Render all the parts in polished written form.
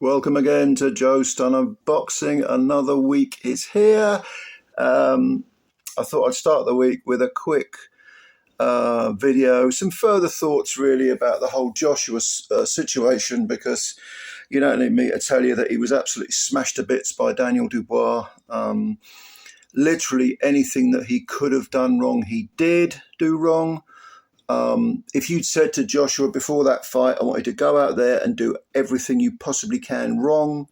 Welcome again to Joe Stunner Boxing. Another week is here. I thought I'd start the week with a quick video, some further thoughts really about the whole Joshua situation, because you don't need me to tell you that he was absolutely smashed to bits by Daniel Dubois. Literally anything that he could have done wrong, he did do wrong. If you'd said to Joshua before that fight, I want you to go out there and do everything you possibly can wrong,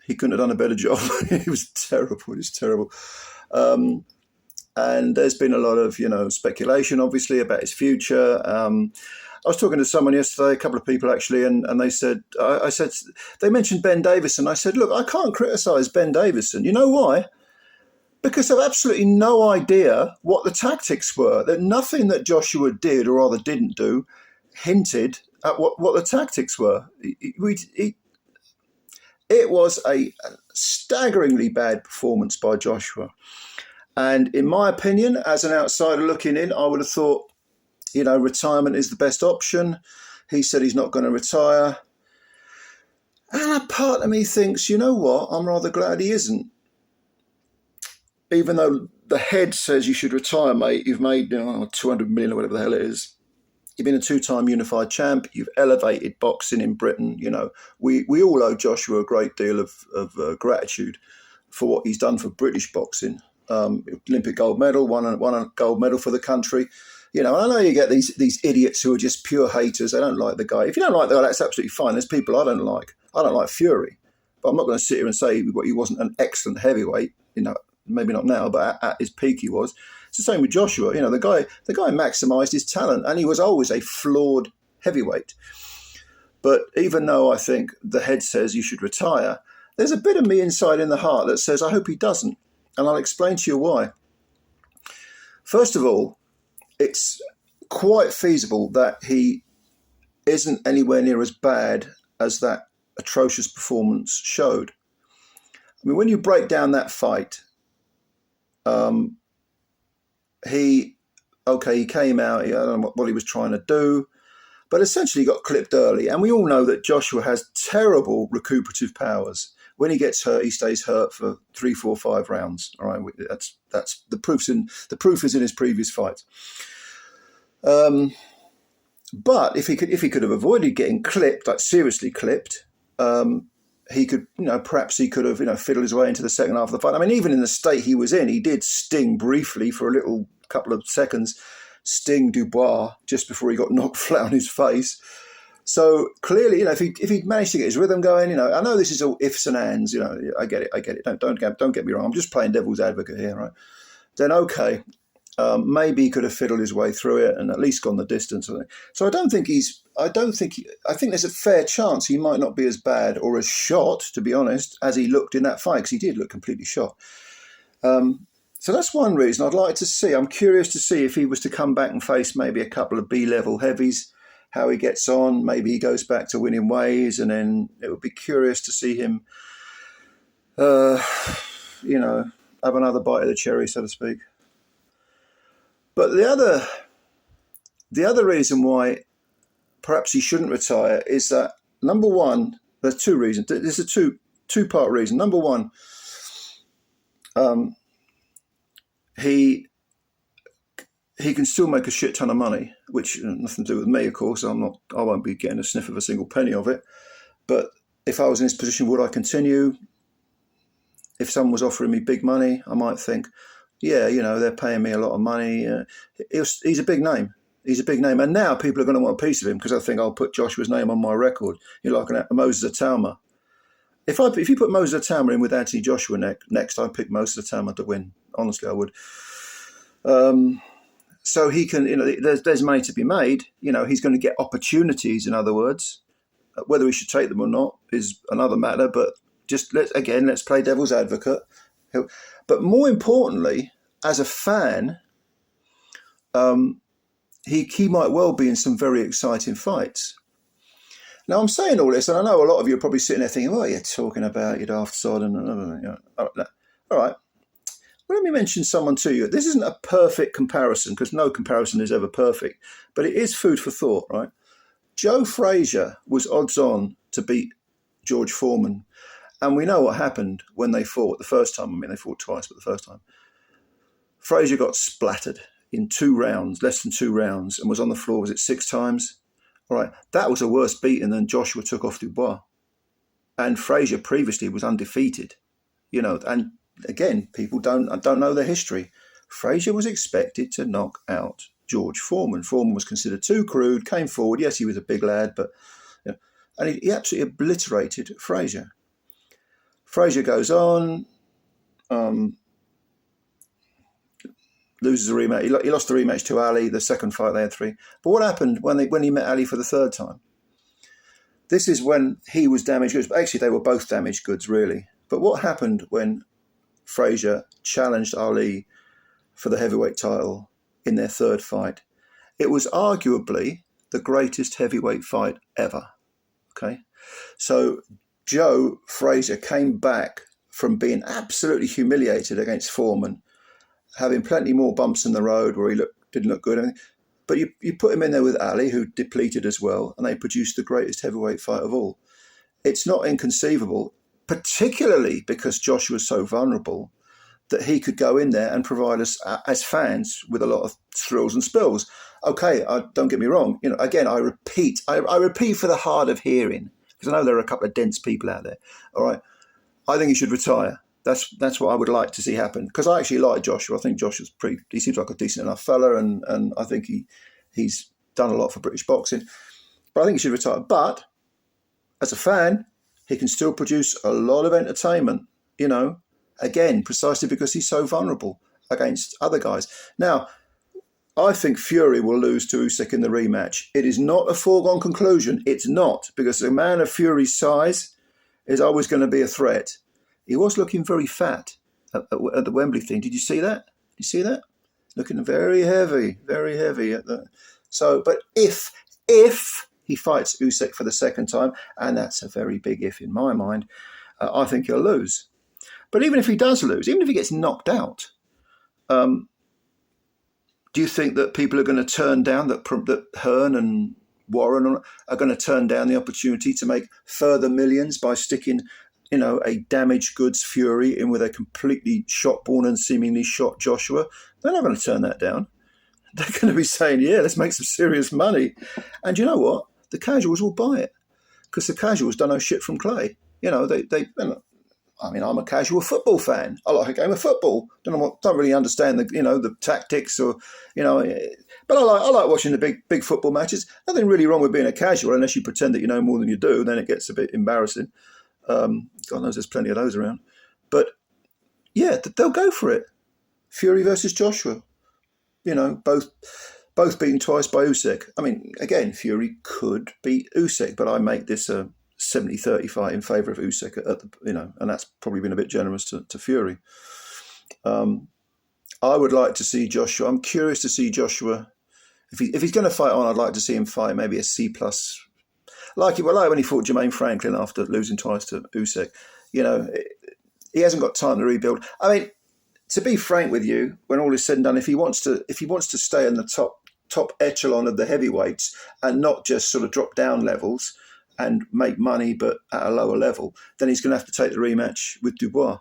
he couldn't have done a better job. It was terrible. It was terrible. And there's been a lot of, speculation, obviously, about his future. I was talking to someone yesterday, a couple of people actually, and they said, they mentioned Ben Davison. I said, look, I can't criticize Ben Davison. You know why? Because I've absolutely no idea what the tactics were. That nothing that Joshua did, or rather didn't do, hinted at what the tactics were. It was a staggeringly bad performance by Joshua. And in my opinion, as an outsider looking in, I would have thought, retirement is the best option. He said he's not going to retire. And a part of me thinks, you know what, I'm rather glad he isn't. Even though the head says you should retire, mate, you've made 200 million or whatever the hell it is. You've been a two-time unified champ. You've elevated boxing in Britain. We all owe Joshua a great deal of gratitude for what he's done for British boxing. Olympic gold medal, won a gold medal for the country. I know you get these idiots who are just pure haters. They don't like the guy. If you don't like the guy, that's absolutely fine. There's people I don't like. I don't like Fury. But I'm not going to sit here and say he wasn't an excellent heavyweight, maybe not now, but at his peak he was. It's the same with Joshua. The guy maximised his talent, and he was always a flawed heavyweight. But even though I think the head says you should retire, there's a bit of me inside in the heart that says I hope he doesn't. And I'll explain to you why. First of all, it's quite feasible that he isn't anywhere near as bad as that atrocious performance showed. I mean, when you break down that fight, he came out, I don't know what he was trying to do, but essentially got clipped early. And we all know that Joshua has terrible recuperative powers. When he gets hurt, he stays hurt for 3, 4, 5 rounds. All right, that's the proof is in his previous fights. But if he could have avoided getting clipped, like seriously clipped, he could, perhaps he could have, fiddled his way into the second half of the fight. I mean, even in the state he was in, he did sting briefly for a little couple of seconds, sting Dubois just before he got knocked flat on his face. So clearly, if he'd managed to get his rhythm going, I know this is all ifs and ands, I get it. Don't get me wrong. I'm just playing devil's advocate here, right? Then okay, maybe he could have fiddled his way through it and at least gone the distance. So I think there's a fair chance he might not be as bad or as shot, to be honest, as he looked in that fight, because he did look completely shot. So that's one reason I'd like to see. I'm curious to see if he was to come back and face maybe a couple of B-level heavies, how he gets on. Maybe he goes back to winning ways, and then it would be curious to see him, have another bite of the cherry, so to speak. But the other reason why perhaps he shouldn't retire is that, number one, there's two reasons. There's a two-part reason. Number one, he can still make a shit ton of money, which nothing to do with me, of course. I won't be getting a sniff of a single penny of it. But if I was in his position, would I continue? If someone was offering me big money, I might think, yeah, they're paying me a lot of money. He's a big name. He's a big name. And now people are going to want a piece of him because I think I'll put Joshua's name on my record. Like a Moses Atama. If you put Moses Atama in with Anthony Joshua next, I'd pick Moses Atama to win. Honestly, I would. So he can, there's money to be made. He's going to get opportunities, in other words. Whether he should take them or not is another matter. But just let's play devil's advocate. But more importantly, as a fan, he might well be in some very exciting fights. Now, I'm saying all this, and I know a lot of you are probably sitting there thinking, what are you talking about, you daft sod? All right. Well, let me mention someone to you. This isn't a perfect comparison, because no comparison is ever perfect, but it is food for thought, right? Joe Frazier was odds on to beat George Foreman. And we know what happened when they fought the first time. I mean, they fought twice, but the first time. Frazier got splattered in 2 rounds, less than 2 rounds, and was on the floor, was it 6 times? All right, that was a worse beating than Joshua took off Dubois. And Frazier previously was undefeated, and again, people don't know their history. Frazier was expected to knock out George Foreman. Foreman was considered too crude, came forward. Yes, he was a big lad, but and he absolutely obliterated Frazier. Frazier goes on, loses a rematch. He lost the rematch to Ali. The second fight they had 3. But what happened when he met Ali for the 3rd time? This is when he was damaged goods. Actually, they were both damaged goods, really. But what happened when Frazier challenged Ali for the heavyweight title in their 3rd fight? It was arguably the greatest heavyweight fight ever. Okay, so Joe Frazier came back from being absolutely humiliated against Foreman, having plenty more bumps in the road where he didn't look good. But you put him in there with Ali, who depleted as well, and they produced the greatest heavyweight fight of all. It's not inconceivable, particularly because Joshua's so vulnerable, that he could go in there and provide us as fans with a lot of thrills and spills. Okay, don't get me wrong. Again, I repeat for the hard of hearing, because I know there are a couple of dense people out there. All right, I think he should retire. That's what I would like to see happen, because I actually like Joshua. I think Joshua's he seems like a decent enough fella, and I think he's done a lot for British boxing. But I think he should retire. But as a fan, he can still produce a lot of entertainment, again, precisely because he's so vulnerable against other guys. Now, I think Fury will lose to Usyk in the rematch. It is not a foregone conclusion. It's not, because a man of Fury's size is always going to be a threat. He was looking very fat at the Wembley thing. Did you see that? Did you see that? Looking very heavy at the. So, but if he fights Usyk for the 2nd time, and that's a very big if in my mind, I think he'll lose. But even if he does lose, even if he gets knocked out, do you think that people are going to turn down, that Hearn and Warren are going to turn down the opportunity to make further millions by sticking, a damaged goods Fury in with a completely shot-born and seemingly shot Joshua? They're not going to turn that down. They're going to be saying, yeah, let's make some serious money. And you know what? The casuals will buy it, because the casuals don't know shit from clay. I mean, I'm a casual football fan. I like a game of football. Don't really understand the tactics or. But I like watching the big football matches. Nothing really wrong with being a casual, unless you pretend that you know more than you do. Then it gets a bit embarrassing. God knows there's plenty of those around. But yeah, they'll go for it. Fury versus Joshua. Both beaten twice by Usyk. I mean, again, Fury could beat Usyk, but I make this a 70-30 fight in favour of Usyk and that's probably been a bit generous to Fury. I would like to see Joshua. I'm curious to see Joshua. If he's going to fight on, I'd like to see him fight maybe a C+. Like when he fought Jermaine Franklin after losing twice to Usyk. He hasn't got time to rebuild. I mean, to be frank with you, when all is said and done, if he wants to stay in the top echelon of the heavyweights and not just sort of drop down levels and make money but at a lower level, then he's going to have to take the rematch with Dubois.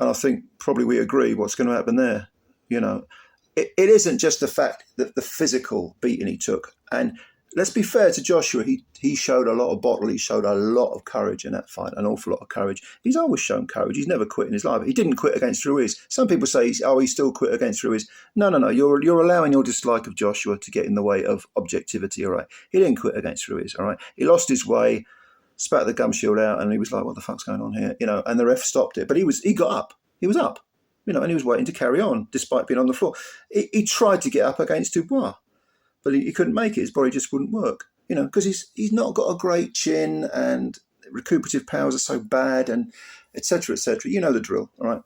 And I think probably we agree what's going to happen there. It isn't just the fact that the physical beating he took. And let's be fair to Joshua, he showed a lot of bottle. He showed a lot of courage in that fight, an awful lot of courage. He's always shown courage. He's never quit in his life. He didn't quit against Ruiz. Some people say, he still quit against Ruiz. No. You're allowing your dislike of Joshua to get in the way of objectivity, all right? He didn't quit against Ruiz, all right? He lost his way, spat the gum shield out, and he was like, what the fuck's going on here? And the ref stopped it. But he got up. He was up, and he was waiting to carry on despite being on the floor. He tried to get up against Dubois, but he couldn't make it. His body just wouldn't work, because he's not got a great chin and recuperative powers are so bad and et cetera, et cetera. You know the drill, all right?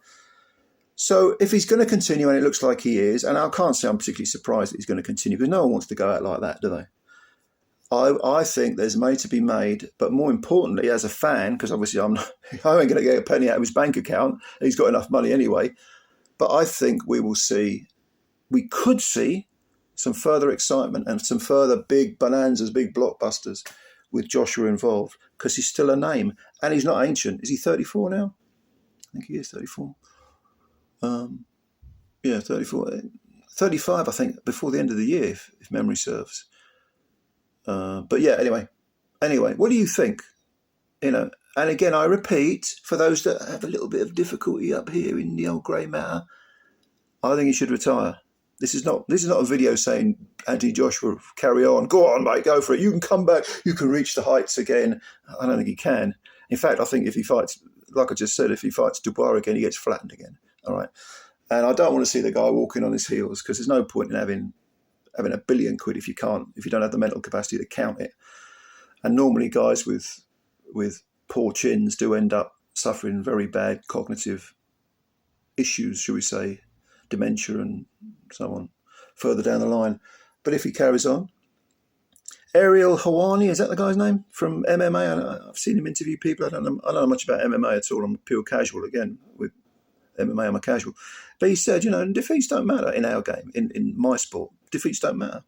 So if he's going to continue, and it looks like he is, and I can't say I'm particularly surprised that he's going to continue, because no one wants to go out like that, do they? I think there's money to be made, but more importantly, as a fan, because obviously I ain't going to get a penny out of his bank account. He's got enough money anyway. But I think we could see some further excitement and some further big bonanzas, big blockbusters with Joshua involved, because he's still a name, and he's not ancient. Is he 34 now? I think he is 34. Yeah, 34. 35, I think, before the end of the year, if memory serves. But yeah, anyway, what do you think? And again, I repeat, for those that have a little bit of difficulty up here in the old grey matter, I think he should retire. This is not a video saying, Anthony Joshua, carry on, go on, mate, go for it. You can come back, you can reach the heights again. I don't think he can. In fact, I think if he fights, like I just said, if he fights Dubois again, he gets flattened again. All right. And I don't want to see the guy walking on his heels, because there's no point in having £1 billion if you don't have the mental capacity to count it. And normally guys with poor chins do end up suffering very bad cognitive issues, shall we say, dementia and so on, further down the line. But if he carries on, Ariel Helwani, is that the guy's name, from MMA? I've seen him interview people. I don't know much about MMA at all. I'm pure casual again. With MMA, I'm a casual. But he said, defeats don't matter in our game, in my sport. Defeats don't matter.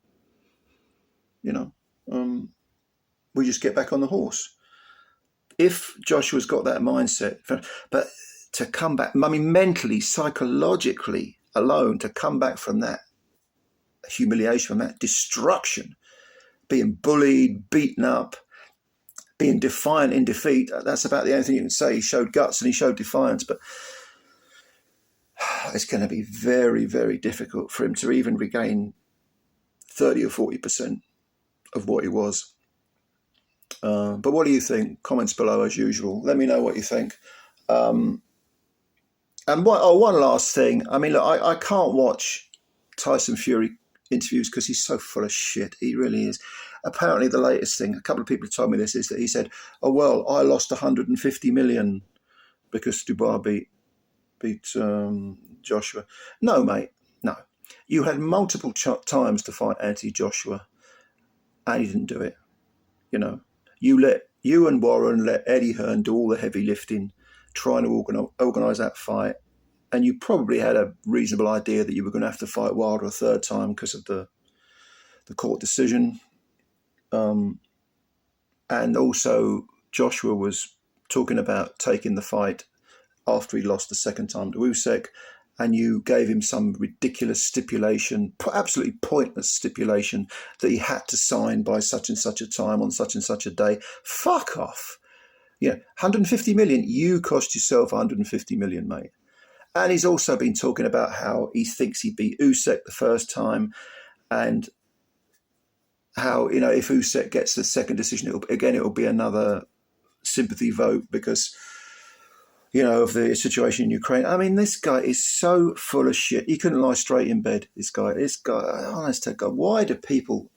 We just get back on the horse. If Joshua's got that mindset, but to come back, mentally, psychologically alone, to come back from that humiliation, from that destruction, being bullied, beaten up, being defiant in defeat, that's about the only thing you can say. He showed guts and he showed defiance, but it's going to be very, very difficult for him to even regain 30 or 40% of what he was. But what do you think? Comments below as usual. Let me know what you think. And one last thing. Look, I can't watch Tyson Fury interviews because he's so full of shit. He really is. Apparently the latest thing, a couple of people told me this, is that he said, oh, well, I lost 150 million because Dubois beat Joshua. No, mate, no. You had multiple times to fight Anthony Joshua and you didn't do it. You and Warren let Eddie Hearn do all the heavy lifting, trying to organise that fight, and you probably had a reasonable idea that you were going to have to fight Wilder a third time because of the court decision. And also Joshua was talking about taking the fight after he lost the second time to Usyk, and you gave him some ridiculous stipulation, absolutely pointless stipulation, that he had to sign by such and such a time on such and such a day. Fuck off. 150 million, you cost yourself 150 million, mate. And he's also been talking about how he thinks he beat Usyk the first time, and how, if Usyk gets the second decision, it'll be another sympathy vote because of the situation in Ukraine. This guy is so full of shit. He couldn't lie straight in bed, this guy, honest to God, why do people...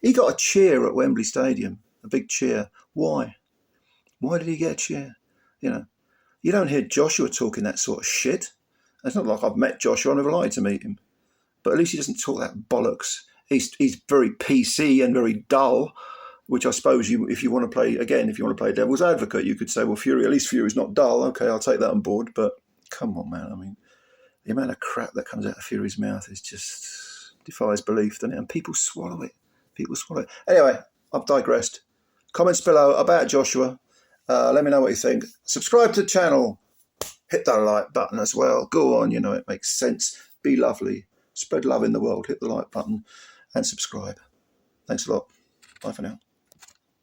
He got a cheer at Wembley Stadium, a big cheer. Why? Why did he get a cheer? You don't hear Joshua talking that sort of shit. It's not like I've met Joshua, I never lied to meet him. But at least he doesn't talk that bollocks. He's very PC and very dull, which I suppose if you want to play devil's advocate, you could say, well, at least Fury's not dull. Okay, I'll take that on board. But come on, man. The amount of crap that comes out of Fury's mouth is just defies belief, doesn't it? And people swallow it. Anyway, I've digressed. Comments below about Joshua. Let me know what you think. Subscribe to the channel. Hit that like button as well. Go on, it makes sense. Be lovely. Spread love in the world. Hit the like button and subscribe. Thanks a lot. Bye for now.